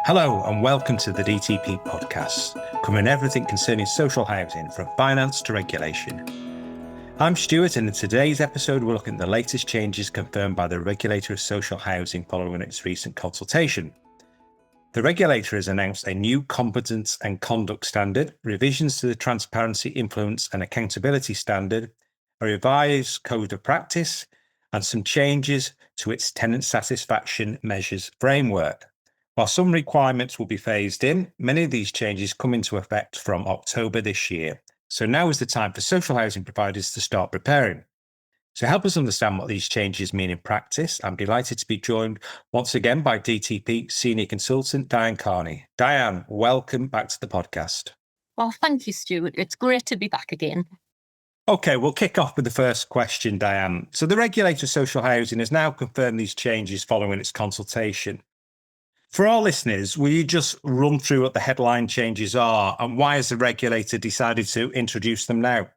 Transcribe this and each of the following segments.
Hello and welcome to the DTP podcast, covering everything concerning social housing from finance to regulation. I'm Stuart, and in today's episode we're looking at the latest changes confirmed by the Regulator of Social Housing following its recent consultation. The regulator has announced a new Competence and Conduct Standard, revisions to the Transparency, Influence and Accountability Standard, a revised Code of Practice, and some changes to its Tenant Satisfaction Measures framework. While some requirements will be phased in, many of these changes come into effect from October this year. So now is the time for social housing providers to start preparing. To help us understand what these changes mean in practice, I'm delighted to be joined once again by DTP Senior Consultant Diane Carney. Diane, welcome back to the podcast. Well, thank you, Stuart. It's great to be back again. Okay, we'll kick off with the first question, Diane. So the Regulator of Social Housing has now confirmed these changes following its consultation. For our listeners, will you just run through what the headline changes are and why has the regulator decided to introduce them now?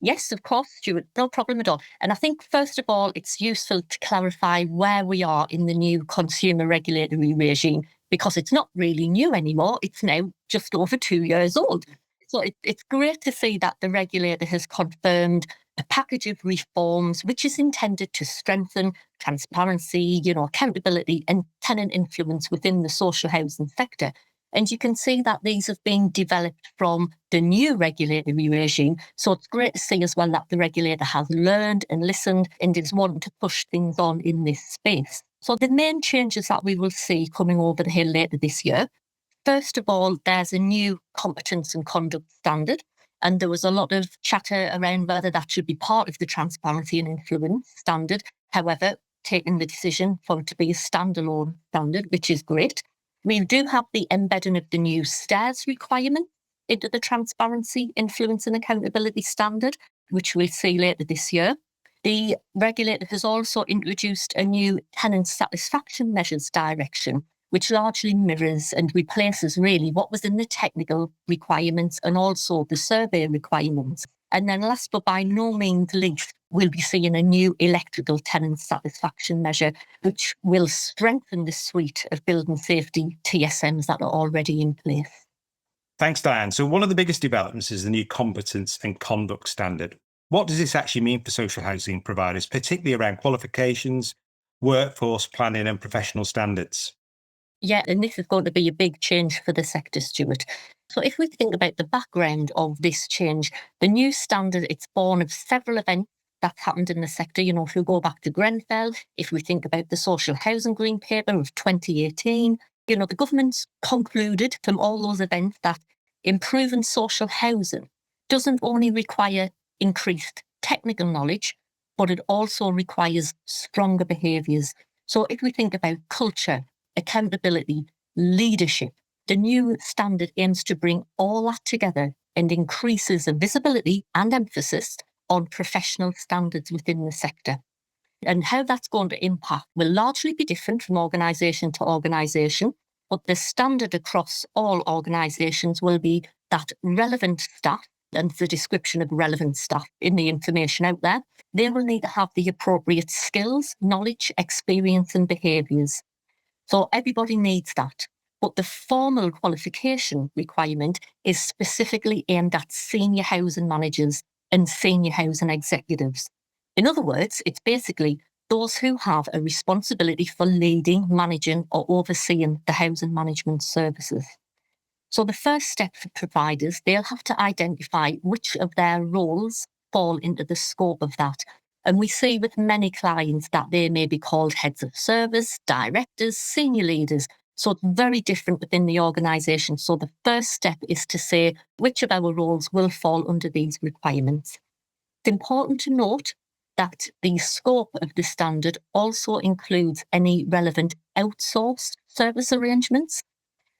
Yes, of course, Stuart, no problem at all. And I think, first of all, it's useful to clarify where we are in the new consumer regulatory regime, because it's not really new anymore. It's now just over 2 years old. So it's great to see that the regulator has confirmed a package of reforms which is intended to strengthen transparency, accountability and tenant influence within the social housing sector. And you can see that these have been developed from the new regulatory regime. So it's great to see as well that the regulator has learned and listened and is wanting to push things on in this space. So the main changes that we will see coming over the hill later this year, first of all, there's a new Competence and Conduct Standard. And there was a lot of chatter around whether that should be part of the Transparency and Influence Standard. However, taking the decision for it to be a standalone standard, which is great. We do have the embedding of the new STAIRS requirement into the Transparency, Influence and Accountability Standard, which we'll see later this year. The regulator has also introduced a new Tenant Satisfaction Measures direction, which largely mirrors and replaces really what was in the technical requirements and also the survey requirements. And then last but by no means least, we'll be seeing a new electrical tenant satisfaction measure, which will strengthen the suite of building safety TSMs that are already in place. Thanks, Diane. So one of the biggest developments is the new Competence and Conduct Standard. What does this actually mean for social housing providers, particularly around qualifications, workforce planning and professional standards? Yeah, and this is going to be a big change for the sector, Stuart. So if we think about the background of this change, the new standard, it's born of several events that happened in the sector. If we go back to Grenfell, if we think about the Social Housing Green Paper of 2018, the government's concluded from all those events that improving social housing doesn't only require increased technical knowledge, but it also requires stronger behaviours. So if we think about culture, accountability, leadership, the new standard aims to bring all that together and increases the visibility and emphasis on professional standards within the sector. And how that's going to impact will largely be different from organisation to organisation, but the standard across all organisations will be that relevant staff, and the description of relevant staff in the information out there, they will need to have the appropriate skills, knowledge, experience and behaviours. So everybody needs that. But the formal qualification requirement is specifically aimed at senior housing managers and senior housing executives. In other words, it's basically those who have a responsibility for leading, managing or overseeing the housing management services. So the first step for providers, they'll have to identify which of their roles fall into the scope of that. And we see with many clients that they may be called heads of service, directors, senior leaders. So it's very different within the organisation. So the first step is to say which of our roles will fall under these requirements. It's important to note that the scope of the standard also includes any relevant outsourced service arrangements.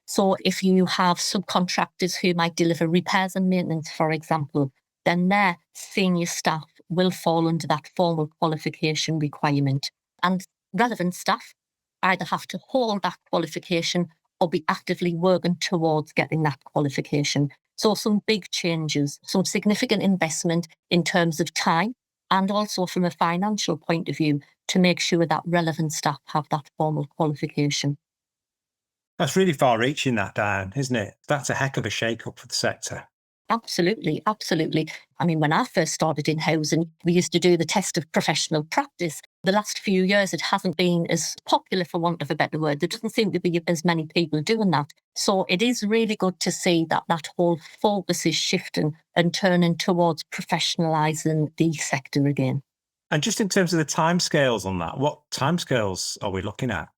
So if you have subcontractors who might deliver repairs and maintenance, for example, then their senior staff will fall under that formal qualification requirement. And relevant staff either have to hold that qualification or be actively working towards getting that qualification. So some big changes, some significant investment in terms of time and also from a financial point of view to make sure that relevant staff have that formal qualification. That's really far-reaching, that, Diane, isn't it? That's a heck of a shake-up for the sector. Absolutely, absolutely. I mean, when I first started in housing, we used to do the test of professional practice. The last few years, it hasn't been as popular, for want of a better word. There doesn't seem to be as many people doing that. So it is really good to see that that whole focus is shifting and turning towards professionalising the sector again. And just in terms of the timescales on that, what timescales are we looking at?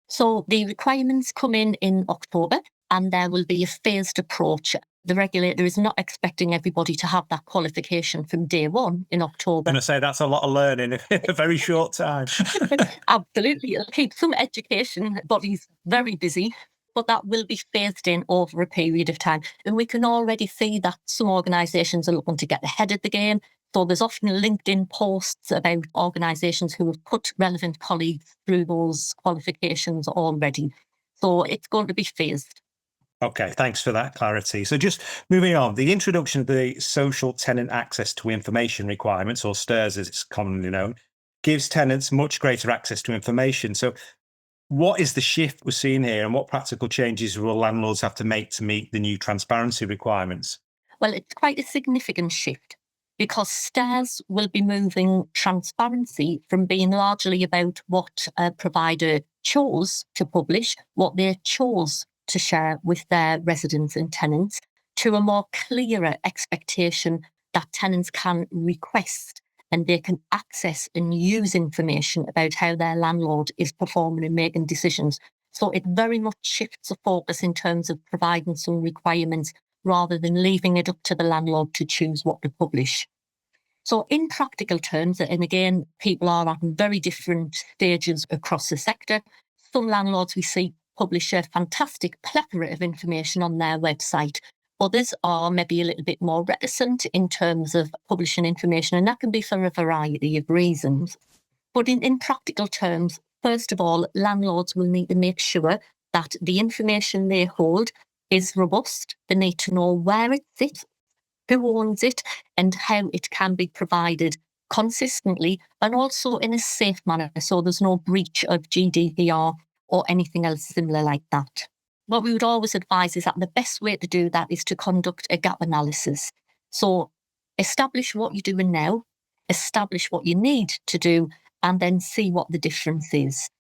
So the requirements come in October, and there will be a phased approach. The regulator is not expecting everybody to have that qualification from day one in October. I'm going to say that's a lot of learning in a very short time. Absolutely. It'll keep some education bodies very busy, but that will be phased in over a period of time. And we can already see that some organisations are looking to get ahead of the game. So there's often LinkedIn posts about organisations who have put relevant colleagues through those qualifications already. So it's going to be phased. Okay, thanks for that clarity. So just moving on, the introduction of the Social Tenant Access to Information requirements, or STIRS as it's commonly known, gives tenants much greater access to information. So what is the shift we're seeing here, and what practical changes will landlords have to make to meet the new transparency requirements? Well, it's quite a significant shift, because STIRS will be moving transparency from being largely about what a provider chose to publish, what they chose to share with their residents and tenants, to a more clearer expectation that tenants can request and they can access and use information about how their landlord is performing and making decisions. So it very much shifts the focus in terms of providing some requirements rather than leaving it up to the landlord to choose what to publish. So in practical terms, and again, people are at very different stages across the sector. Some landlords we see publish a fantastic plethora of information on their website. Others are maybe a little bit more reticent in terms of publishing information, and that can be for a variety of reasons. But in practical terms, first of all, landlords will need to make sure that the information they hold is robust. They need to know where it sits, who owns it, and how it can be provided consistently and also in a safe manner, so there's no breach of GDPR or anything else similar like that. What we would always advise is that the best way to do that is to conduct a gap analysis. So establish what you're doing now, establish what you need to do, and then see what the difference is.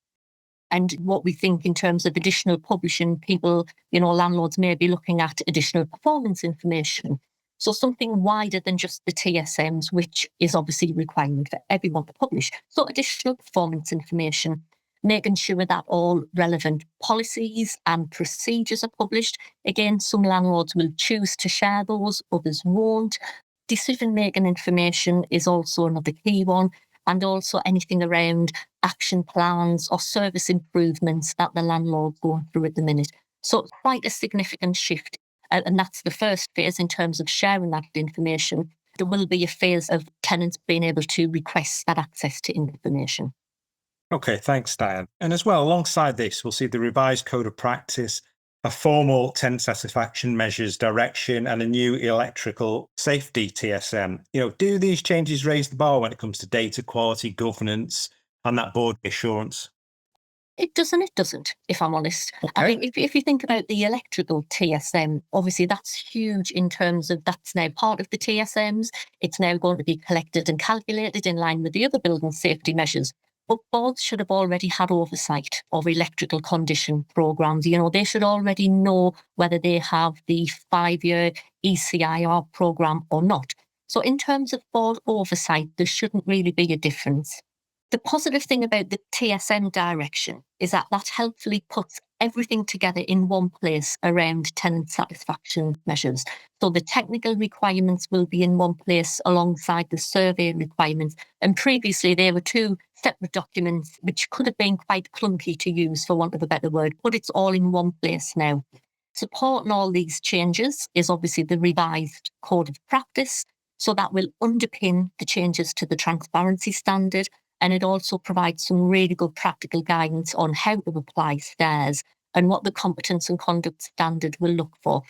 And what we think in terms of additional publishing, people, landlords may be looking at additional performance information. So something wider than just the TSMs, which is obviously required for everyone to publish. So additional performance information, making sure that all relevant policies and procedures are published. Again, some landlords will choose to share those, others won't. Decision-making information is also another key one, and also anything around action plans or service improvements that the landlord's going through at the minute. So it's quite a significant shift. And that's the first phase in terms of sharing that information. There will be a phase of tenants being able to request that access to information. Okay, thanks, Diane. And as well, alongside this, we'll see the revised code of practice, a formal tenant satisfaction measures direction, and a new electrical safety TSM. Do these changes raise the bar when it comes to data quality, governance, and that board assurance? It doesn't, if I'm honest. Okay. I mean, if you think about the electrical TSM, obviously that's huge in terms of that's now part of the TSMs. It's now going to be collected and calculated in line with the other building safety measures. But boards should have already had oversight of electrical condition programmes. They should already know whether they have the 5-year ECIR programme or not. So in terms of board oversight, there shouldn't really be a difference. The positive thing about the TSM direction is that helpfully puts everything together in one place around tenant satisfaction measures. So the technical requirements will be in one place alongside the survey requirements. And previously they were two separate documents, which could have been quite clunky to use, for want of a better word, but it's all in one place now. Supporting all these changes is obviously the revised code of practice. So that will underpin the changes to the transparency standard. And it also provides some really good practical guidance on how to apply STIRS and what the Competence and Conduct Standard will look for.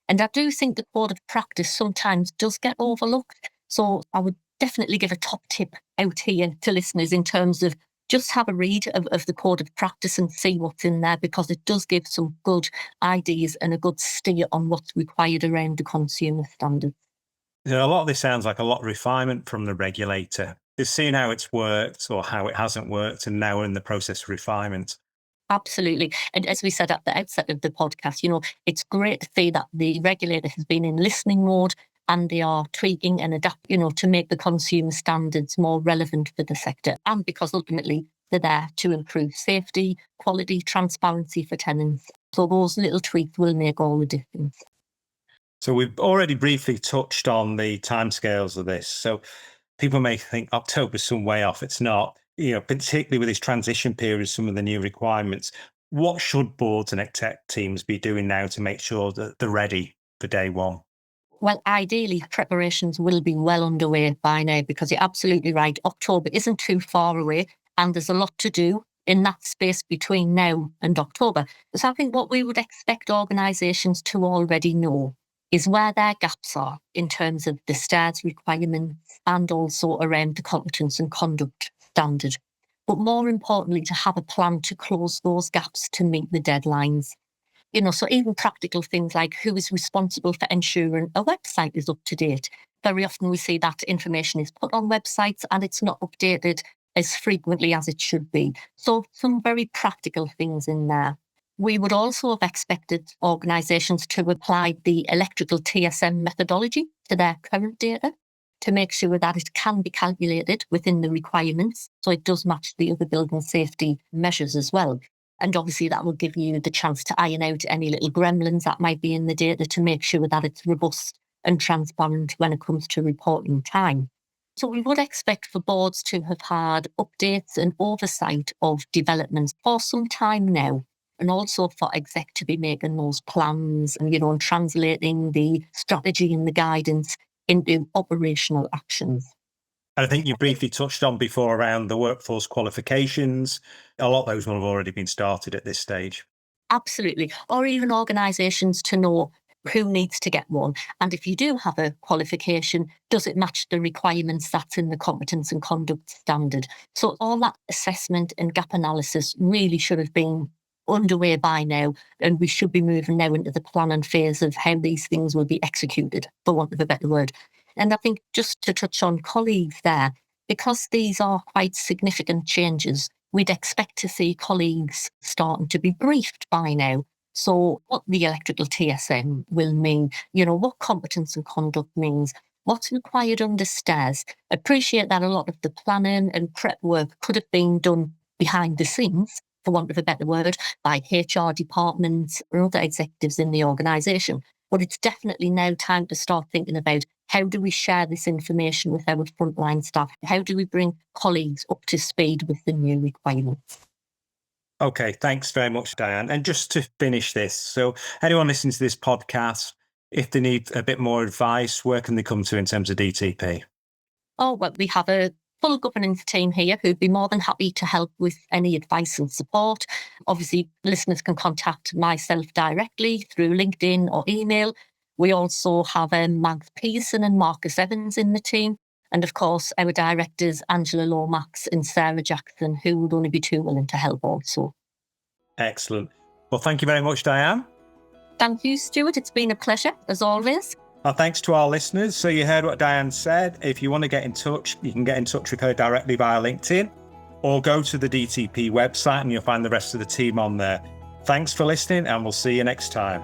And I do think the code of practice sometimes does get overlooked. So I would definitely give a top tip out here to listeners in terms of just have a read of the code of practice and see what's in there, because it does give some good ideas and a good steer on what's required around the consumer standards. A lot of this sounds like a lot of refinement from the regulator. They've seen how it's worked or how it hasn't worked, and now we're in the process of refinement. Absolutely. And as we said at the outset of the podcast, it's great to see that the regulator has been in listening mode and they are tweaking and adapting, to make the consumer standards more relevant for the sector. And because ultimately they're there to improve safety, quality, transparency for tenants. So those little tweaks will make all the difference. So we've already briefly touched on the timescales of this. So people may think October's some way off. It's not, particularly with this transition period, some of the new requirements. What should boards and exec teams be doing now to make sure that they're ready for day one? Well, ideally, preparations will be well underway by now, because you're absolutely right. October isn't too far away and there's a lot to do in that space between now and October. So I think what we would expect organisations to already know is where their gaps are in terms of the STARS requirements and also around the Competence and Conduct Standard. But more importantly, to have a plan to close those gaps to meet the deadlines. So even practical things like who is responsible for ensuring a website is up to date. Very often we see that information is put on websites and it's not updated as frequently as it should be. So some very practical things in there. We would also have expected organisations to apply the electrical TSM methodology to their current data to make sure that it can be calculated within the requirements, so it does match the other building safety measures as well. And obviously that will give you the chance to iron out any little gremlins that might be in the data to make sure that it's robust and transparent when it comes to reporting time. So we would expect for boards to have had updates and oversight of developments for some time now, and also for exec to be making those plans and, and translating the strategy and the guidance into operational actions. And I think you briefly touched on before around the workforce qualifications. A lot of those will have already been started at this stage. Absolutely. Or even organisations to know who needs to get one. And if you do have a qualification, does it match the requirements that's in the Competence and Conduct Standard? So all that assessment and gap analysis really should have been underway by now, and we should be moving now into the planning phase of how these things will be executed, for want of a better word. And I think just to touch on colleagues there, because these are quite significant changes, we'd expect to see colleagues starting to be briefed by now. So what the electrical TSM will mean, what competence and conduct means, what's required under STARS. Appreciate that a lot of the planning and prep work could have been done behind the scenes, for want of a better word, by HR departments or other executives in the organisation. But it's definitely now time to start thinking about how do we share this information with our frontline staff? How do we bring colleagues up to speed with the new requirements? Okay, thanks very much, Diane. And just to finish this, so anyone listening to this podcast, if they need a bit more advice, where can they come to in terms of DTP? Oh, well, we have a full governance team here who'd be more than happy to help with any advice and support. Obviously, listeners can contact myself directly through LinkedIn or email. We also have Mags Pearson and Marcus Evans in the team. And of course, our directors, Angela Lomax and Sarah Jackson, who would only be too willing to help also. Excellent. Well, thank you very much, Diane. Thank you, Stuart. It's been a pleasure, as always. Well, thanks to our listeners. So you heard what Diane said. If you want to get in touch, you can get in touch with her directly via LinkedIn or go to the DTP website and you'll find the rest of the team on there. Thanks for listening and we'll see you next time.